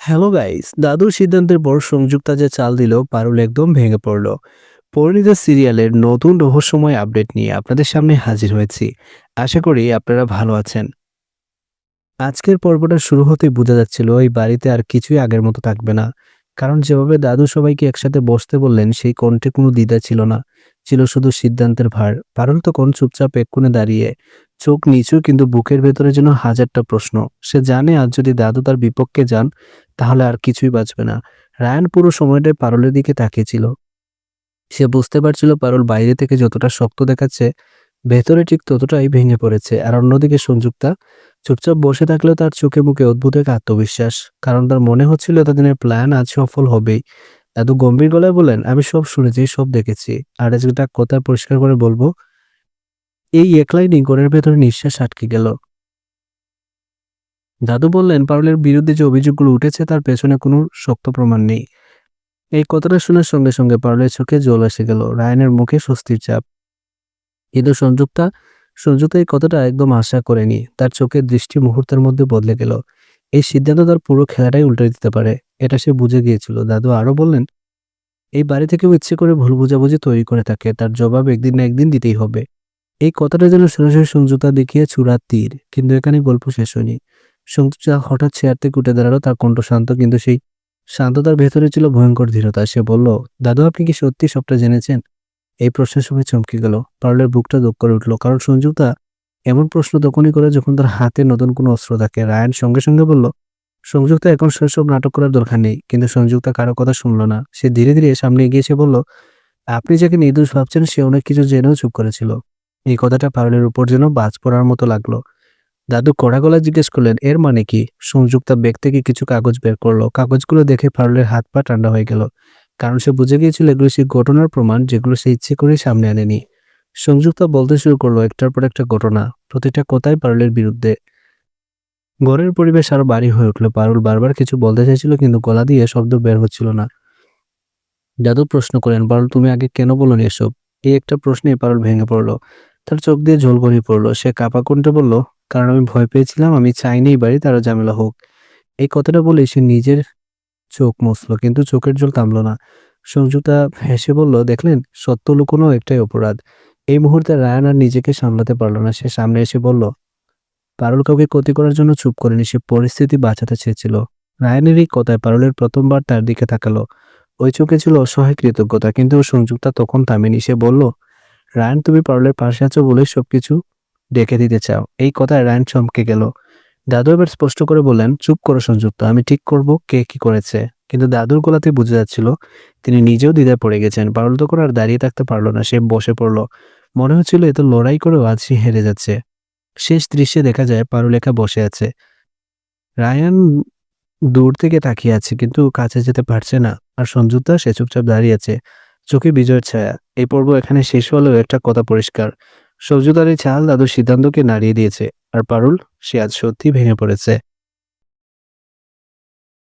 Hello guys, দাদুর সিদ্ধান্তের পর সংযুক্তা যে চাল দিল পারুল একদম ভেঙে পড়ল। পরিণীতা সিরিয়ালের নতুন রহস্যময় আপডেট নিয়ে আপনাদের সামনে হাজির হয়েছি। আশা করি আপনারা ভালো আছেন। আজকের পর্বটা শুরু হতেই বোঝা যাচ্ছিল এই বাড়িতে আর কিছুই আগের মতো থাকবে না। কারণ যেভাবে দাদু সবাইকে একসাথে বসতে বললেন সেই কণ্ঠে কোনো দ্বিধা ছিল না, ছিল শুধু সিদ্ধান্তের ভার। পারুল তখন চুপচাপ এক কোণে দাঁড়িয়ে, চোখ নিচু, কিন্তু বুকের ভেতরে যেন হাজারটা প্রশ্ন। সে জানে আজ যদি দাদু তার বিপক্ষে যান তাহলে আর কিছুই বাঁচবে না। রায়ান পুরো সময়টাই পারুলের দিকে তাকিয়েছিল। সে বুঝতে পারছিল পারুল বাইরে থেকে যতটা শক্ত দেখাচ্ছে, ভেতরে ঠিক ততটাই ভেঙে পড়েছে। আর অন্যদিকে সংযুক্তা চুপচাপ বসে থাকলেও তার চোখে মুখে অদ্ভুত এক আত্মবিশ্বাস। কারণ তার মনে হচ্ছিল এতদিনের প্ল্যান আজ সফল হবেই। দাদু গম্ভীর গলায় বললেন, আমি সব শুনেছি, সব দেখেছি। আর একটা কথা পরিষ্কার করে বলবো, এই এক লাইনেই ঘরের ভেতরে নিঃশ্বাস আটকে গেল। দাদু বললেন, পারুলের বিরুদ্ধে যে অভিযোগগুলো উঠেছে তার পেছনে কোনো শক্ত প্রমাণ নেই। এই কথাটা শোনার সঙ্গে সঙ্গে পারুলের চোখে জল এসে গেল, রায়নের মুখে স্বস্তির চাপ। কিন্তু সংযুক্তা এই কথাটা একদম আশা করেনি। তার চোখের দৃষ্টি মুহূর্তের মধ্যে বদলে গেল। এই সিদ্ধান্ত তার পুরো খেলাটাই উল্টে দিতে পারে, এটা সে বুঝে গিয়েছিল। দাদু আরো বললেন, এই বাড়ি থেকেও ইচ্ছে করে ভুল বোঝাবুঝি তৈরি করে থাকে, তার জবাব একদিন না একদিন দিতেই হবে। এই কথাটা যেন সরাসরি সংযুক্তা দেখিয়ে ছুড়ার তীর। কিন্তু এখানে গল্প শেষ হয়নি। সংযুক্তা হঠাৎ চেয়ার থেকে উঠে দাঁড়ালো, তার কণ্ঠ শান্ত, কিন্তু সেই শান্ততার ভেতরে ছিল ভয়ঙ্কর দৃঢ়তা। সে বলল, দাদু আপনি কি সত্যি সবটা জেনেছেন? এই প্রশ্নের সময় চমকে গেল। পারুলের বুকটা দোক করে উঠল, কারণ সংযুক্তা এমন প্রশ্ন তখনই করে যখন তার হাতে নতুন কোনো অস্ত্র থাকে। রায়ান সঙ্গে সঙ্গে বলল, সংযুক্তা এখন সেসব নাটক করার দরকার নেই। কিন্তু সংযুক্তা কারো কথা শুনল না। সে ধীরে ধীরে সামনে এগিয়ে এসে বলল, আপনি যাকে নির্দোষ ভাবছেন সে অনেক কিছু জেনেও চুপ করেছিল। এই কথাটা পারুলের উপর যেন বাজ পড়ার মতো লাগলো। দাদু কড়া গলায় জিজ্ঞেস করলেন, এর মানে কি? সংযুক্তা ব্যাগ থেকে কিছু কাগজ বের করলো। কাগজগুলো দেখে পারুলের হাত পা ঠান্ডা হয়ে গেল। কারণ সে বুঝে গিয়েছিল এগুলো সেই ঘটনার প্রমাণ যেগুলো সে ইচ্ছে করে সামনে আনেনি। সংযুক্তা বলতে শুরু করলো একটার পর একটা ঘটনা, প্রতিটা কথাই পারুলের বিরুদ্ধে। ঘরের পরিবেশ আরো ভারী হয়ে উঠলো। পারুল বারবার কিছু বলতে চাইছিল, কিন্তু গলা দিয়ে শব্দ বের হচ্ছিল না। দাদু প্রশ্ন করেন, পারুল তুমি আগে কেন বলোনি এসব? এই একটা প্রশ্নে পারুল ভেঙে পড়লো। তার চোখ দিয়ে জল গড়িয়ে পড়লো। সে কাঁপা কণ্ঠে বলল, কারণ আমি ভয় পেয়েছিলাম, আমি চাইনি এই বাড়িতে আরো ঝামেলা হোক। এই কথাটা বলে সে নিজের চোখ মুছল, কিন্তু চোখের জল থামলো না। সংযুক্তা হেসে বলল, দেখলেন, সত্য লুকোনো একটাই অপরাধ। এই মুহূর্তে রায়ান আর নিজেকে সামলাতে পারলো না। সে সামনে এসে বলল, পারুল কাউকে ক্ষতি করার জন্য চুপ করেনি, সে পরিস্থিতি বাঁচাতে চেয়েছিল। রায়ানের এই কথায় পারুলের প্রথমবার তার দিকে তাকালো। ওই চোখে ছিল অসহায় কৃতজ্ঞতা, কিন্তু সংযুক্তা তখন থামেনি। সে বলল, রায়ান তুমি পারুলের পাশে আছো বলে সবকিছু ডেকে দিতে চাও। এই কথায় রায়ান চমকে গেল। দাদু এবার স্পষ্ট করে বললেন, চুপ করো সংযুক্তা, আমি ঠিক করব কে কি করেছে। কিন্তু দাদুর গলাতে বোঝা যাচ্ছিল তিনি নিজেও দ্বিধায় পড়ে গেছেন। পারুল তখন আর দাঁড়িয়ে থাকতে পারলো না, সে বসে পড়ল। মনে হচ্ছিল এত লড়াই করেও আজ সে হেরে যাচ্ছে। শেষ দৃশ্যে দেখা যায় পারুল একা বসে আছে। রায়ান দূর থেকে তাকিয়ে আছে, কিন্তু কাছে যেতে পারছে না। আর সংযুক্তা সে চুপচাপ দাঁড়িয়ে আছে, চোখে বিজয়ের ছায়া। এই পর্ব এখানে শেষ হলেও একটা কথা পরিষ্কার, সংযুক্তার এই চাল দাদুর সিদ্ধান্তকে নাড়িয়ে দিয়েছে। আর পারুল, সে আজ সত্যি ভেঙে পড়েছে।